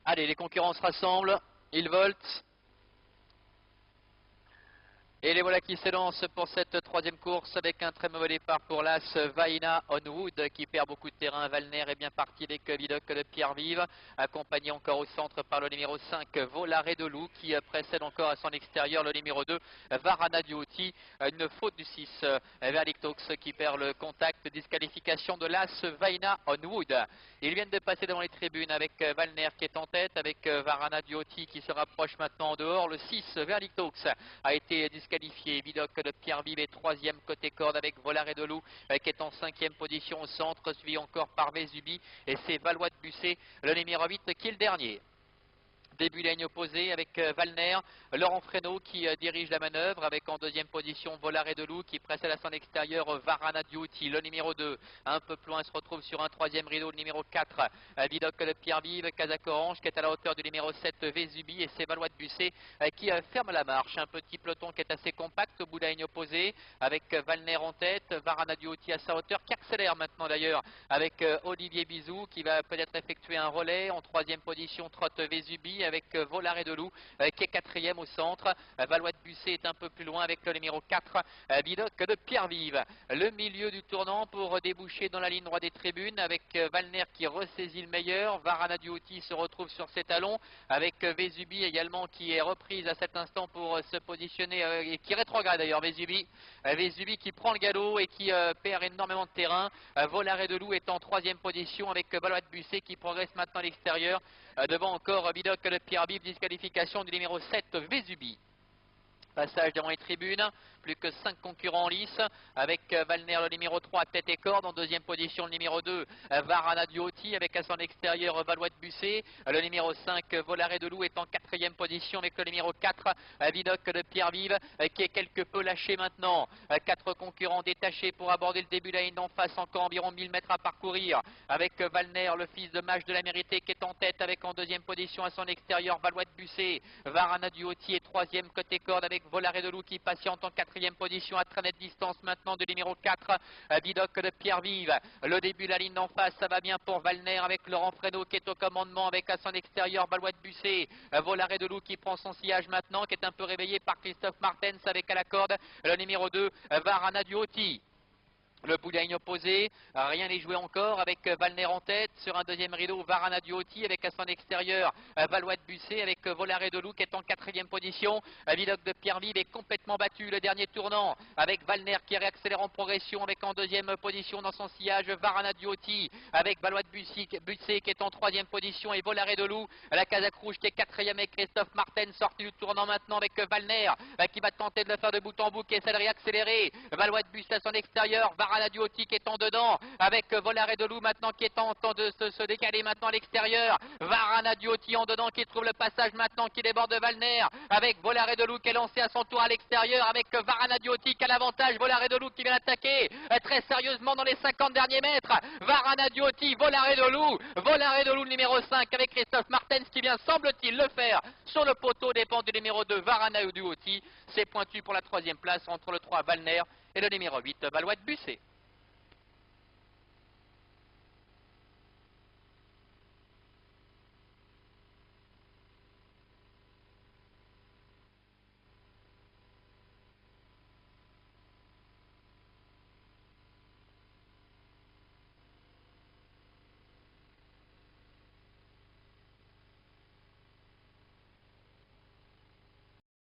Allez, les concurrents se rassemblent, ils voltent. Et les voilà qui s'élancent pour cette troisième course avec un très mauvais départ pour l'As Vaina Onwood qui perd beaucoup de terrain. Valner est bien parti avec Vidocq de Pierre-Vive, accompagné encore au centre par le numéro 5 Volare de Loup qui précède encore à son extérieur le numéro 2 Varana Duoti. Une faute du 6 Verlictox qui perd le contact, disqualification de l'As Vaina Onwood. Ils viennent de passer devant les tribunes avec Valner qui est en tête, avec Varana Duoti qui se rapproche maintenant en dehors. Le 6 Verlictox a été disqualifié. Vidocq de Pierre-Vive est troisième côté corde avec Volare de Loup qui est en cinquième position au centre, suivi encore par Vésubi et c'est Valois de Busset, le numéro 8 qui est le dernier. Début ligne opposée avec Valner, Laurent Fresneau qui dirige la manœuvre avec en deuxième position Volare de Loup qui précède à son extérieur Varana Duoti, le numéro 2. Un peu plus loin se retrouve sur un troisième rideau le numéro 4, Vidocq de Pierre-Vive, Casac Orange qui est à la hauteur du numéro 7 Vésubi et c'est Valois de Busset qui ferme la marche. Un petit peloton qui est assez compact au bout de la ligne opposée avec Valner en tête, Varana Duoti à sa hauteur qui accélère maintenant d'ailleurs avec Olivier Bizou qui va peut-être effectuer un relais. En troisième position trotte Vésubi avec Volare de Loup qui est quatrième au centre. Valois de Busset est un peu plus loin avec le numéro 4 Vidocq de Pierre-Vive. Le milieu du tournant pour déboucher dans la ligne droite des tribunes avec Valner qui ressaisit le meilleur. Varana Duoti se retrouve sur ses talons avec Vésubi également qui est reprise à cet instant pour se positionner et qui rétrograde d'ailleurs Vésubi. Vésubi qui prend le galop et qui perd énormément de terrain. Volare de Loup est en troisième position avec Valois de Busset qui progresse maintenant à l'extérieur. Devant encore Vidocq de Pierre-Vive, disqualification du numéro 7 Vésubi. Passage devant les tribunes, plus que 5 concurrents en lice, avec Valner le numéro 3 tête et corde, en deuxième position le numéro 2 Varana Duoti, avec à son extérieur Valois de Busset, le numéro 5 Volare de Loup est en quatrième position avec le numéro 4 Vidocq de Pierre-Vive qui est quelque peu lâché maintenant. 4 concurrents détachés pour aborder le début de la ligne d'en face, encore environ 1000 mètres à parcourir, avec Valner le fils de Mage de la Mérité qui est en tête, avec en deuxième position à son extérieur Valois de Busset. Varana Duoti est troisième côté corde avec Volare de Loup qui patiente en quatrième position à très nette distance maintenant de numéro 4 Vidocq de Pierre-Vive. Le début de la ligne d'en face, ça va bien pour Valner avec Laurent Fresneau qui est au commandement avec à son extérieur Valois de Busset. Volare de Loup qui prend son sillage maintenant, qui est un peu réveillé par Christophe Martens avec à la corde le numéro 2 Varana Duoti. Le bout de la ligne opposé, rien n'est joué encore avec Valner en tête. Sur un deuxième rideau, Varana Duoti avec à son extérieur Valois de Busset avec Volare de Loup qui est en quatrième position. Vidocq de Pierre-Vive est complètement battu. Le dernier tournant avec Valner qui réaccélère en progression avec en deuxième position dans son sillage Varana Duoti avec Valois de Busset qui est en troisième position et Volare de Loup. La Casac Rouge qui est quatrième avec Christophe Marten sorti du tournant maintenant avec Valner qui va tenter de le faire de bout en bout qui essaie de réaccélérer. Valois de Busset à son extérieur, Varana Duoti qui est en dedans avec Volare de Loup maintenant qui est en temps de se décaler maintenant à l'extérieur. Varana Duoti en dedans qui trouve le passage maintenant qui déborde de Valner avec Volare de Loup qui est lancé à son tour à l'extérieur avec Varana Duoti qui a l'avantage. Volare de Loup qui vient attaquer très sérieusement dans les 50 derniers mètres. Varana Duoti, Volare de Loup le numéro 5 avec Christophe Martens qui vient semble-t-il le faire sur le poteau dépend du numéro 2 Varana Duoti. C'est pointu pour la troisième place entre le 3 Valner et le numéro 8 Valois de Busset.